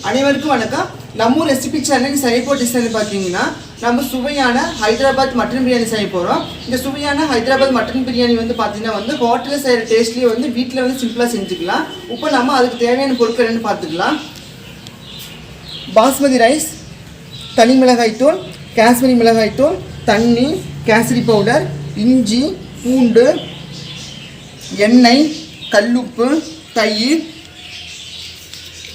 அனைவருக்கும் வணக்கம். நம்ம ரெசிபி சேனல் செய்யப்போ டிசைன் பார்த்தீங்கன்னா நம்ம சுவையான ஹைதராபாத் மட்டன் பிரியாணி செய்ய போகிறோம். இந்த சுவையான ஹைதராபாத் மட்டன் பிரியாணி வந்து பார்த்தீங்கன்னா ஹோட்டலில் செய்கிற டேஸ்ட்லேயே வீட்டில் சிம்பிளாக செஞ்சுக்கலாம். இப்போ நம்ம அதுக்கு தேவையான பொருட்கள் என்னென்னு பார்த்துக்கலாம். பாஸ்மதி ரைஸ், தனி மிளகாய் தூள், காஷ்மீரி மிளகாய் தூள், தண்ணி, கேசரி பவுடர், இஞ்சி, பூண்டு, எண்ணெய், கல்லுப்பு, தயிர்,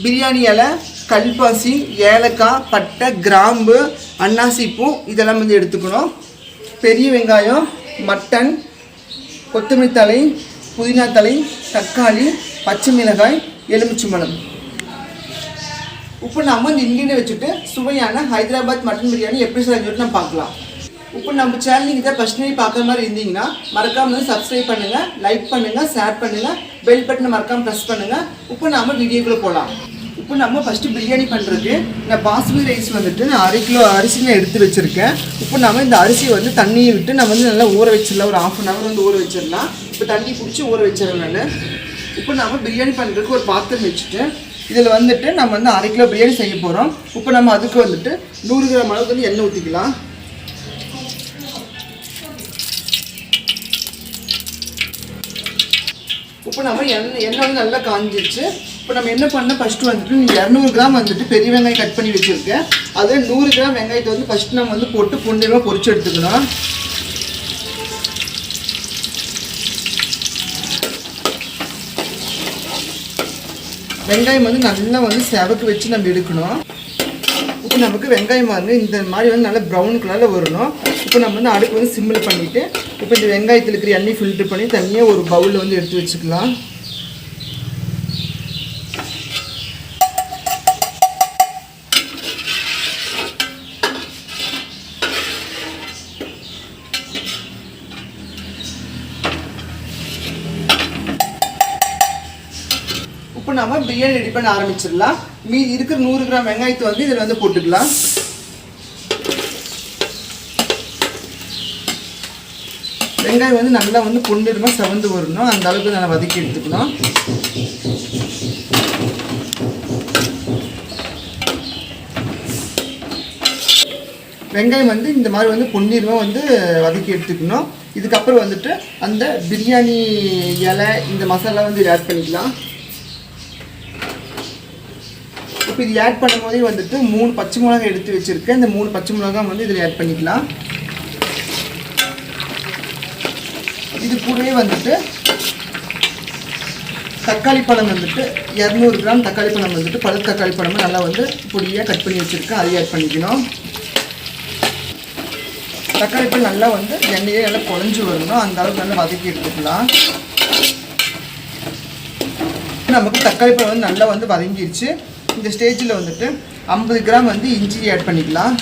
பிரியாணி இலை, கல்பாசி, ஏலக்காய், பட்டை, கிராம்பு, அன்னாசிப்பூ இதெல்லாம் எடுத்துக்கணும். பெரிய வெங்காயம், மட்டன், கொத்தமல்லி தழை, புதினா தழை, தக்காளி, பச்சை மிளகாய், எலுமிச்சம்பழம். இப்போ நம்ம இந்த இன்கிரிடியன்ட் வச்சுட்டு சுவையான ஹைதராபாத் மட்டன் பிரியாணி எப்படி செய்யணும்னு நம்ம பார்க்கலாம். இப்போ நம்ம சேனல் நீங்கள் தான் ஃபஸ்ட் டைம் பார்க்குற மாதிரி இருந்தீங்கன்னா மறக்காமல் சப்ஸ்கிரைப் பண்ணுங்கள், லைக் பண்ணுங்கள், ஷேர் பண்ணுங்கள், பெல் பட்டனை மறக்காமல் ப்ரெஸ் பண்ணுங்கள். இப்போ நம்ம வீடியோக்குள்ளே போகலாம். இப்போ நம்ம ஃபஸ்ட்டு பிரியாணி பண்ணுறதுக்கு நான் பாஸ்மதி ரைஸ் நான் 1/2 கிலோ அரிசி நான் எடுத்து வச்சுருக்கேன். இப்போ நம்ம இந்த அரிசியை தண்ணியை விட்டு நம்ம நல்லா ஊற வச்சிடலாம். ஒரு 1/2 hour ஊற வச்சிடலாம். இப்போ தண்ணி பிடிச்சி ஊற வச்சிடறேன் நான். இப்போ நம்ம பிரியாணி பண்ணுறதுக்கு ஒரு பாத்திரம் வச்சுட்டு இதில் நம்ம 1/2 கிலோ பிரியாணி செய்ய போகிறோம். இப்போ நம்ம அதுக்கு 100 கிராம் அளவுக்கு எண்ணெய் ஊற்றிக்கலாம். இப்போ நம்ம எண்ணெய் நல்லா காஞ்சிச்சு. இப்போ நம்ம என்ன பண்ணோம், ஃபஸ்ட்டு 200 கிராம் பெரிய வெங்காயம் கட் பண்ணி வச்சுருக்கேன். அதில் 100 கிராம் வெங்காயத்தை ஃபஸ்ட்டு நம்ம போட்டு பொன்னிறமாக பொரிச்சு எடுத்துக்கணும். வெங்காயம் நல்லா செவக்கு வச்சு நம்ம எடுக்கணும். இப்போ நமக்கு வெங்காயம் இந்த மாதிரி நல்லா ப்ரௌன் கலரில் வரணும். இப்போ நம்ம அடுப்பு சிம்மில் பண்ணிவிட்டு இப்போ இந்த வெங்காயத்தில் இருக்கிற எண்ணெய் ஃபில்ட்ரு பண்ணி தனியாக ஒரு பவுலில் எடுத்து வச்சுக்கலாம். இப்போ நம்ம பிரியாணி ரெடி பண்ண ஆரம்பிச்சிடலாம். மீதி இருக்கிற 100 கிராம் வெங்காயத்தை இதில் போட்டுக்கலாம். வெங்காயம் நல்லா பொன்னிறமாக செவந்து வரணும். அந்த அளவுக்கு நல்லா வதக்கி எடுத்துக்கணும். வெங்காயம் இந்த மாதிரி பொன்னிறமாக வதக்கி எடுத்துக்கணும். இதுக்கப்புறம் அந்த பிரியாணி இலை இந்த மசாலா இதில் ஆட் பண்ணிக்கலாம். இப்போ இது ஆட் பண்ணும்போதே 3 பச்சை மிளகாய் எடுத்து வச்சுருக்கேன். இந்த 3 பச்சை மிளகாய் இதில் ஆட் பண்ணிக்கலாம். இது கூடவே தக்காளி பழம் 200 கிராம் தக்காளி பழம் பழுத்த தக்காளி பழம் நல்லா பொடியாக கட் பண்ணி வச்சுருக்கேன். அதையும் ஆட் பண்ணிக்கணும். தக்காளி பழம் நல்லா எண்ணெயே நல்லா குழஞ்சி வரணும். அந்த அளவுக்கு நல்லா வதக்கி எடுத்துக்கலாம். நமக்கு தக்காளி பழம் நல்லா வதங்கிடுச்சு. இந்த ஸ்டேஜில் 50 கிராம் இஞ்சி ஆட் பண்ணிக்கலாம்.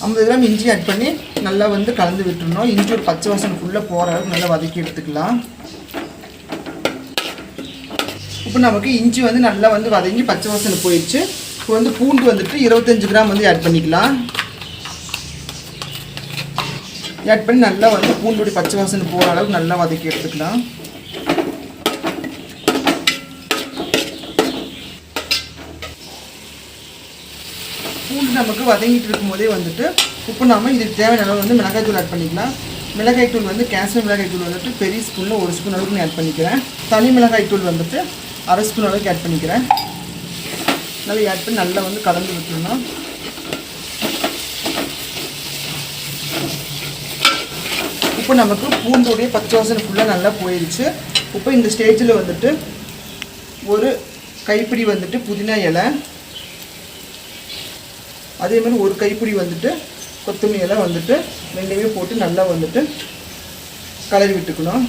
50 கிராம் இஞ்சி ஆட் பண்ணி நல்லா கலந்து விட்டுருணும். இஞ்சி ஒரு பச்சை வாசனை ஃபுல்லாக போகிற அளவுக்கு நல்லா வதக்கி எடுத்துக்கலாம். இப்போ நமக்கு இஞ்சி நல்லா வதங்கி பச்சை வாசனை போயிடுச்சு. இப்போ பூண்டு 25 கிராம் ஆட் பண்ணிக்கலாம். ஆட் பண்ணி நல்லா பூண்டுடைய பச்சை வாசனை போகிற அளவுக்கு நல்லா வதக்கி எடுத்துக்கலாம். பூண்டு நமக்கு வதங்கிட்டு இருக்கும்போதே இப்போ நாம் இதுக்கு தேவையான அளவு மிளகாய் தூள் ஆட் பண்ணிக்கலாம். மிளகாய் தூள் காஷ்மீர் மிளகாய் தூள் பெரிய ஸ்பூனில் 1 ஸ்பூன் அளவுக்கு நான் ஆட் பண்ணிக்கிறேன். தனி மிளகாய் தூள் 1/2 ஸ்பூன் அளவுக்கு ஆட் பண்ணிக்கிறேன். நல்லா ஆட் பண்ணி நல்லா கலந்து விட்டுருணும். இப்போ நமக்கு பூண்டோடைய பச்சை வாசனை ஃபுல்லாக நல்லா போயிடுச்சு. இப்போ இந்த ஸ்டேஜில் ஒரு கைப்பிடி புதினா இலை, அதே மாதிரி ஒரு கைப்பிடி கொத்தமல்லி இலை வெங்காயம் போட்டு நல்லா கலரி விட்டுக்கணும்.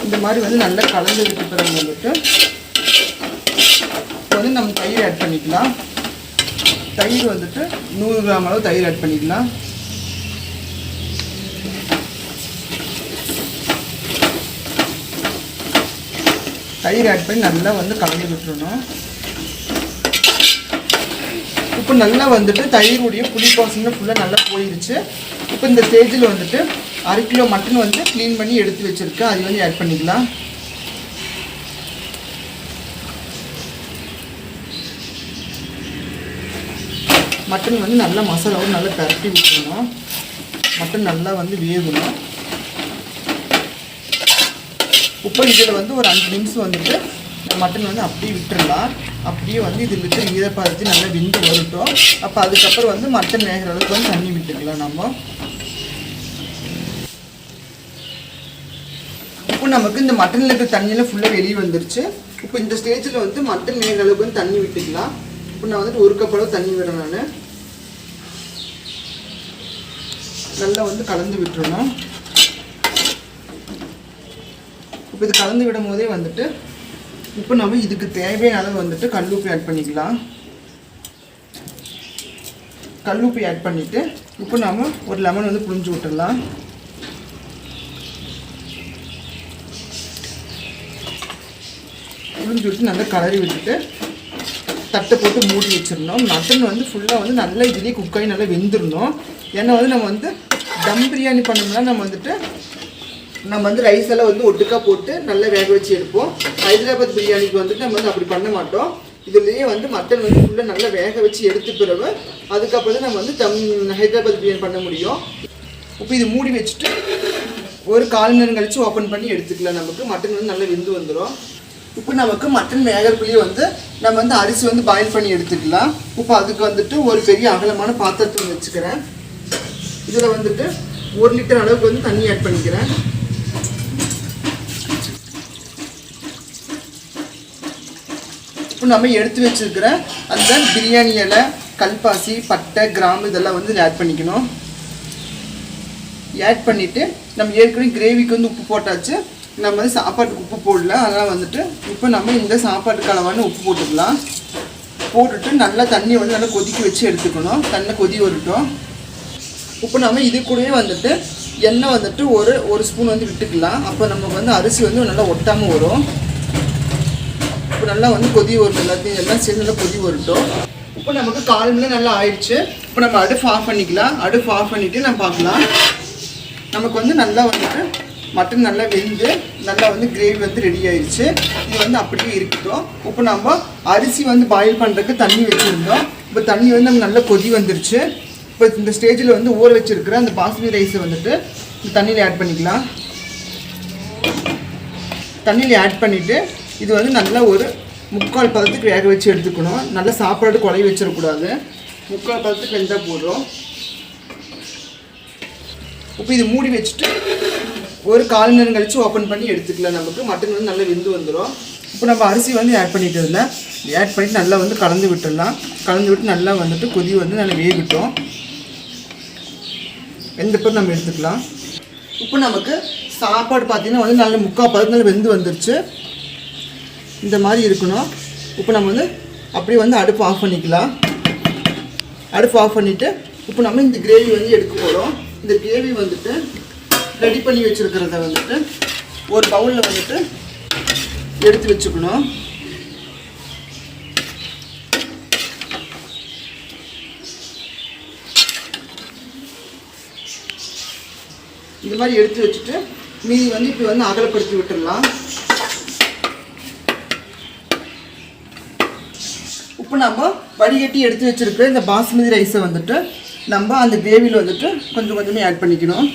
இந்த மாதிரி நல்லா கலந்து விட்டு பிறகு இப்போ நம்ம தயிர் ஆட் பண்ணிக்கலாம். தயிர் 100 கிராம் அளவு தயிர் ஆட் பண்ணிக்கலாம். தயிர் ஆட் பண்ணி நல்லா கலந்து விட்டுறணும். இப்போ நல்லா தயிரோடைய புளி வாசனை ஃபுல்லாக நல்லா போயிடுச்சு. இப்போ இந்த ஸ்டேஜில் வந்துட்டு 1/2 கிலோ மட்டன் வந்து க்ளீன் பண்ணி எடுத்து வச்சுருக்கேன், அது வந்து ஆட் பண்ணிக்கலாம். மட்டன் வந்து நல்லா மசாலாவும் நல்லா பரட்டி விட்டுறணும். மட்டன் நல்லா வந்து வேகணும். இப்போ இதில் வந்து ஒரு 5 நிமிஷம் வந்துட்டு மட்டன் வந்து அப்படியே விட்டுடலாம். அப்படியே வந்து இதில் இருக்கிற ஈரப்பதத்தை நல்லா வெந்து வரட்டும். அப்போ அதுக்கப்புறம் வந்து மட்டன் வேகிற அளவுக்கு வந்து தண்ணி விட்டுக்கலாம் நம்ம. இப்போ நமக்கு இந்த மட்டனில் இருக்கிற தண்ணியெல்லாம் ஃபுல்லாக வெளியே வந்துருச்சு. இப்போ இந்த ஸ்டேஜில் வந்து மட்டன் வேகிற அளவுக்கு வந்து தண்ணி விட்டுக்கலாம். இப்போ நான் வந்துட்டு 1 கப் அளவு தண்ணி விடுறேன். நான் நல்லா வந்து கலந்து விட்டுறணும். இப்போ இது கலந்து விடும் போதே வந்துட்டு இப்போ நம்ம இதுக்கு தேவையான அளவு வந்துட்டு கல்லுப்பு ஆட் பண்ணிக்கலாம். கல்லுப்பு ஆட் பண்ணிவிட்டு இப்போ நம்ம ஒரு லெமன் வந்து புழிஞ்சு விட்டுடலாம். புழிஞ்சு விட்டு நல்லா கலரி விட்டுட்டு தட்டை போட்டு மூடி வச்சிடணும். மட்டன் வந்து ஃபுல்லாக வந்து நல்லா இதுலேயே குக்காகி நல்லா வெந்துடணும். ஏன்னா வந்து நம்ம வந்து தம் பிரியாணி பண்ணோம்னா நம்ம வந்து ரைஸ் எல்லாம் வந்து ஒட்டுக்கா போட்டு நல்லா வேக வச்சு எடுப்போம். ஹைதராபாத் பிரியாணிக்கு வந்துட்டு நம்ம வந்து அப்படி பண்ண மாட்டோம். இதுலேயே வந்து மட்டன் வந்து ஃபுல்லாக நல்லா வேக வச்சு எடுத்து பிறகு அதுக்கப்புறம் தான் நம்ம வந்து ஹைதராபாத் பிரியாணி பண்ண முடியும். இப்போ இது மூடி வச்சுட்டு ஒரு 1/4 மணி நேரம் கழித்து ஓப்பன் பண்ணி எடுத்துக்கலாம். நமக்கு மட்டன் வந்து நல்லா வெந்து வந்துடும். இப்போ நமக்கு மட்டன் வேகிறக்குள்ளேயே வந்து நம்ம வந்து அரிசி வந்து பாயில் பண்ணி எடுத்துக்கலாம். இப்போ அதுக்கு வந்துட்டு ஒரு பெரிய அகலமான பாத்திரத்தை வச்சுக்கிறேன். இதில் வந்துட்டு 1 லிட்டர் அளவுக்கு வந்து தண்ணி ஆட் பண்ணிக்கிறேன். இப்போ நம்ம எடுத்து வச்சுருக்கிற அந்த பிரியாணி இலை, கல்பாசி, பட்டை, கிராம்பு இதெல்லாம் வந்து ஆட் பண்ணிக்கணும். ஆட் பண்ணிவிட்டு நம்ம ஏற்கனவே கிரேவிக்கு வந்து உப்பு போட்டாச்சு. நம்ம வந்து சாப்பாட்டுக்கு உப்பு போடல, அதனால் வந்துட்டு இப்போ நம்ம இந்த சாப்பாட்டுக்கு அளவான உப்பு போட்டுக்கலாம். போட்டுட்டு நல்லா தண்ணியை வந்து நல்லா கொதிக்க வச்சு எடுத்துக்கணும். தண்ணி கொதி வரட்டும். இப்போ நம்ம இது கூடவே வந்துட்டு எண்ணெய் வந்துட்டு ஒரு ஸ்பூன் வந்து விட்டுக்கலாம். அப்போ நமக்கு வந்து அரிசி வந்து நல்லா ஒட்டாமல் வரும். இப்போ நல்லா வந்து கொதி வரட்டும். எல்லாம் சேர்ந்து நல்லா கொதி வரட்டும். இப்போ நமக்கு 1/4 மணி நேரம் நல்லா ஆயிடுச்சு. இப்போ நம்ம அடுப்பு ஆஃப் பண்ணிக்கலாம். அடுப்பு ஆஃப் பண்ணிவிட்டு நம்ம பார்க்கலாம். நமக்கு வந்து நல்லா வந்துட்டு மட்டன் நல்லா வெந்து நல்லா வந்து கிரேவி வந்து ரெடி ஆயிடுச்சு. இது வந்து அப்படியே இருக்கட்டும். இப்போ நம்ம அரிசி வந்து பாயில் பண்ணுறதுக்கு தண்ணி வச்சுருந்தோம். இப்போ தண்ணி வந்து நம்ம நல்லா கொதி வந்துருச்சு. இப்போ இந்த ஸ்டேஜில் வந்து ஊற வச்சுருக்கிற அந்த பாஸ்மதி ரைஸை வந்துட்டு இந்த தண்ணியில் ஆட் பண்ணிக்கலாம். தண்ணியில் ஆட் பண்ணிவிட்டு இது வந்து நல்லா ஒரு 3/4 பதத்துக்கு வேக வச்சு எடுத்துக்கணும். நல்லா சாப்பாடு குழவி வச்சிடக்கூடாது. 3/4 பதத்துக்கு வெந்தால் போடுறோம். இப்போ இது மூடி வச்சுட்டு ஒரு 1/4 மணி நேரம் கழித்து ஓப்பன் பண்ணி எடுத்துக்கலாம். நமக்கு மட்டன் வந்து நல்லா வெந்து வந்துடும். இப்போ நம்ம அரிசி வந்து ஆட் பண்ணிட்டதில்ல, ஆட் பண்ணிவிட்டு நல்லா வந்து கலந்து விட்டுடலாம். கலந்து விட்டு நல்லா வந்துட்டு கொதி வந்து நல்லா வேகட்டும். வெந்தப்போ நம்ம எடுத்துக்கலாம். இப்போ நமக்கு சாப்பாடு பார்த்திங்கன்னா வந்து நல்லா 3/4 பதத்தில் வெந்து வந்துருச்சு. இந்த மாதிரி இருக்கணும். இப்போ நம்ம வந்து அப்படியே வந்து அடுப்பு ஆஃப் பண்ணிக்கலாம். அடுப்பு ஆஃப் பண்ணிவிட்டு இப்போ நம்ம இந்த கிரேவி வந்து எடுக்க போகிறோம். இந்த கிரேவி வந்துட்டு ரெடி பண்ணி வச்சுருக்கிறத வந்துட்டு ஒரு பவுலில் வந்துட்டு எடுத்து வச்சுக்கணும். இந்த மாதிரி எடுத்து வச்சுட்டு மீதி வந்து இப்போ வந்து அகலப்படுத்தி விட்டுடலாம். இப்போ நம்ம வடிகட்டி எடுத்து வச்சுருக்கிற இந்த பாஸ்மதி ரைஸை வந்துட்டு நம்ம அந்த கிரேவியில் வந்துட்டு கொஞ்சம் கொஞ்சமே ஆட் பண்ணிக்கணும்.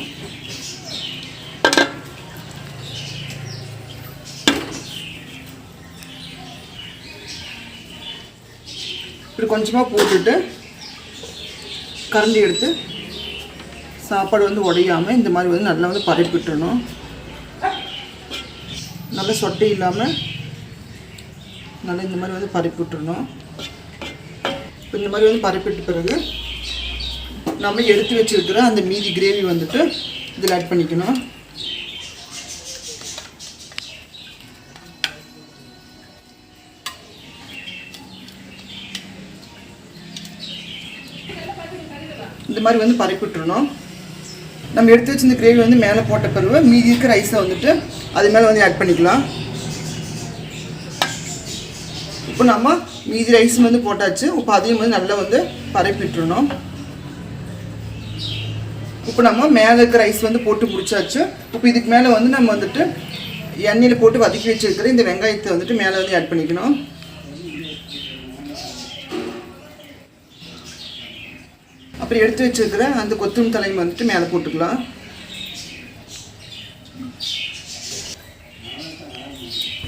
இப்படி கொஞ்சமாக போட்டுட்டு கரண்டி எடுத்து சாப்பாடு வந்து உடையாமல் இந்த மாதிரி வந்து நல்லா வந்து பரப்பி விட்டுறணும். நல்லா சொட்டை இல்லாமல் நல்லா இந்த மாதிரி வந்து பரப்பி விட்டுறணும். இப்போ இந்த மாதிரி வந்து பரப்பிட்டு பிறகு நம்ம எடுத்து வச்சுருக்கிற அந்த மீதி கிரேவி வந்துட்டு இதில் ஆட் பண்ணிக்கணும். இந்த மாதிரி வந்து பரப்பிட்டுறணும். நம்ம எடுத்து வச்சு இந்த கிரேவி வந்து மேலே போட்ட பிறகு மீதி இருக்கிற ரைஸை வந்துட்டு அது மேலே வந்து ஆட் பண்ணிக்கலாம். இப்போ நம்ம மீதி ரைஸ் வந்து போட்டாச்சு. இப்போ அதையும் வந்து நல்லா வந்து பரப்பிட்டுறணும். இப்போ நம்ம மேலே இருக்கிற ரைஸ் வந்து போட்டு முடிச்சாச்சு. இப்போ இதுக்கு மேலே வந்து நம்ம வந்துட்டு எண்ணெயில் போட்டு வதக்கி வச்சுருக்கிற இந்த வெங்காயத்தை வந்துட்டு மேலே வந்து ஆட் பண்ணிக்கணும். அப்புறம் எடுத்து வச்சுருக்கிற அந்த கொத்தமல்லி தலையும் வந்துட்டு மேலே போட்டுக்கலாம்.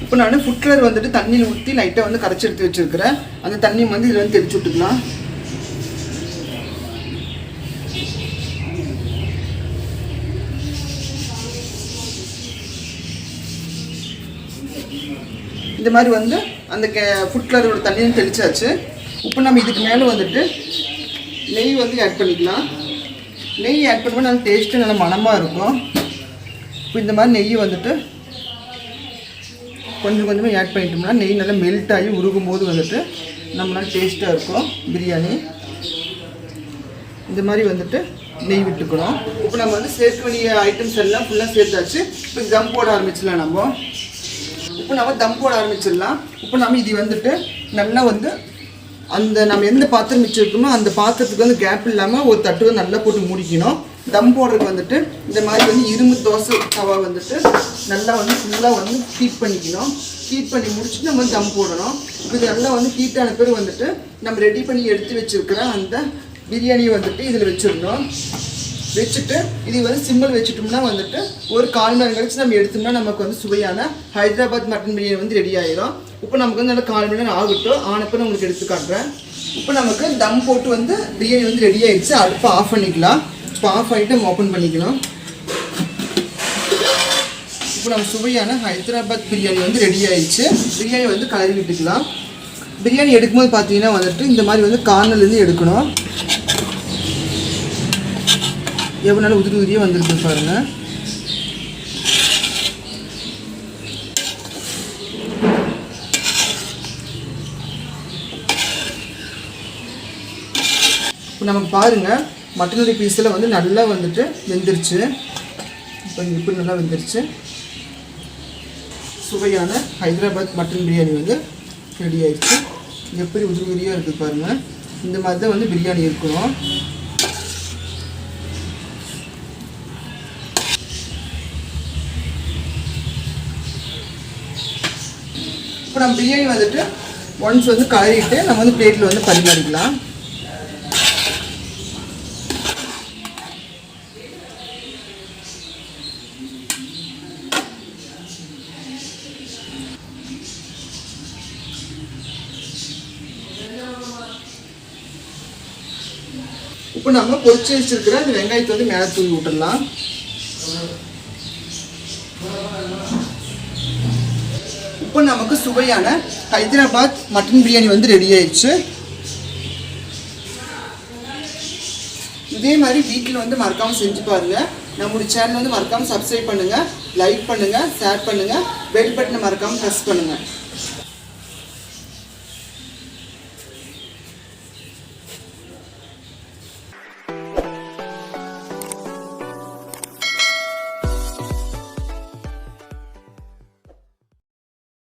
இப்போ நான் ஃபுட் கலர் வந்துட்டு தண்ணியில் ஊற்றி லைட்டாக வந்து கரைச்சி எடுத்து வச்சுருக்கிறேன். அந்த தண்ணி வந்து இதில் வந்து தெளிச்சு விட்டுக்கலாம். இந்த மாதிரி வந்து அந்த ஃபுட் கலரோட தண்ணியும் தெளிச்சாச்சு. இப்போ நம்ம இதுக்கு மேலே வந்துட்டு நெய் வந்து ஆட் பண்ணிக்கலாம். நெய் ஆட் பண்ணும்போது நல்லா டேஸ்ட்டு நல்லா மணமாக இருக்கும். இப்போ இந்த மாதிரி நெய் வந்துட்டு கொஞ்சம் கொஞ்சமாக ஆட் பண்ணிட்டோம்னா நெய் நல்லா மெல்ட் ஆகி உருகும் போது வந்துட்டு நம்மளால் டேஸ்ட்டாக இருக்கும் பிரியாணி. இந்த மாதிரி வந்துட்டு நெய் விட்டுக்கணும். இப்போ நம்ம வந்து சேர்க்க வேண்டிய ஐட்டம்ஸ் எல்லாம் ஃபுல்லாக சேர்த்தாச்சு. இப்போ தம் போட ஆரம்பிச்சிடலாம். இப்போ நம்ம தம் போட ஆரம்பிச்சிடலாம். இப்போ நம்ம இது வந்துட்டு நல்லா வந்து அந்த நம்ம எந்த பாத்திரம் வச்சுருக்கோமோ அந்த பாத்திரத்துக்கு வந்து கேப் இல்லாமல் ஒரு தட்டு வந்து நல்லா போட்டு மூடிக்கணும். தம் போடுறதுக்கு வந்துட்டு இந்த மாதிரி வந்து இரும்பு தோசை தவா வந்துட்டு நல்லா வந்து ஃபுல்லாக வந்து ஹீட் பண்ணிக்கணும். ஹீட் பண்ணி முடிச்சுட்டு நம்ம தம் போடணும். இப்போ இது நல்லா வந்து ஹீட்டான பேர் வந்துட்டு நம்ம ரெடி பண்ணி எடுத்து வச்சுருக்கிற அந்த பிரியாணியை வந்துட்டு இதில் வச்சிடணும். வச்சுட்டு இது வந்து சிம்பிள் வச்சுட்டோம்னா வந்துட்டு ஒரு 1/4 மணி நேரம் கழிச்சு நம்ம எடுத்தோம்னா நமக்கு வந்து சுவையான ஹைதராபாத் மட்டன் பிரியாணி வந்து ரெடி ஆகிடும். இப்போ நமக்கு வந்து நல்லா 1/4 மணி நேரம் ஆகட்டும். ஆனப்போ நான் உங்களுக்கு எடுத்து காட்டுறேன். இப்போ நமக்கு தம் போட்டு வந்து பிரியாணி வந்து ரெடி ஆகிடுச்சு. அடுப்பை ஆஃப் பண்ணிக்கலாம். இப்போ ஆஃப் பண்ணிவிட்டு நம்ம ஓப்பன் பண்ணிக்கலாம். இப்போ நம்ம சுவையான ஹைதராபாத் பிரியாணி வந்து ரெடி ஆகிடுச்சு. பிரியாணி வந்து கலரி விட்டுக்கலாம். பிரியாணி எடுக்கும்போது பார்த்தீங்கன்னா வந்துட்டு இந்த மாதிரி வந்து கார்னர்லேருந்து எடுக்கணும். எவ்வளோ நாள் உதிரி உதிரியாக வந்துருக்கு பாருங்கள். இப்போ நமக்கு பாருங்கள் மட்டனுடைய பீஸில் வந்து நல்லா வந்துட்டு வெந்துருச்சு. இப்போ இப்படி நல்லா வெந்துருச்சு. சுவையான ஹைதராபாத் மட்டன் பிரியாணி வந்து ரெடி ஆயிடுச்சு. எப்படி உதிரி உதிரியாக இருக்குது பாருங்கள். இந்த மாதிரி தான் வந்து பிரியாணி இருக்கணும். இப்போ நம்ம பிரியாணி வந்துட்டு ஒன்ஸ் வந்து கலரிட்டு நம்ம வந்து பிளேட்டில் வந்து பரிமாறிக்கலாம். இப்போ நம்ம பொரிச்சு வச்சிருக்கிற அந்த வெங்காயத்தை வந்து மேலே தூவி விட்டுடலாம். இப்போ நமக்கு சுவையான ஹைதராபாத் மட்டன் பிரியாணி வந்து ரெடி ஆயிடுச்சு. இதே மாதிரி வீட்டில் வந்து மறக்காமல் செஞ்சு பாருங்கள். நம்மளுடைய சேனல் வந்து மறக்காமல் சப்ஸ்கிரைப் பண்ணுங்கள், லைக் பண்ணுங்கள், ஷேர் பண்ணுங்கள், பெல் பட்டனை மறக்காமல் ப்ரெஸ் பண்ணுங்கள்.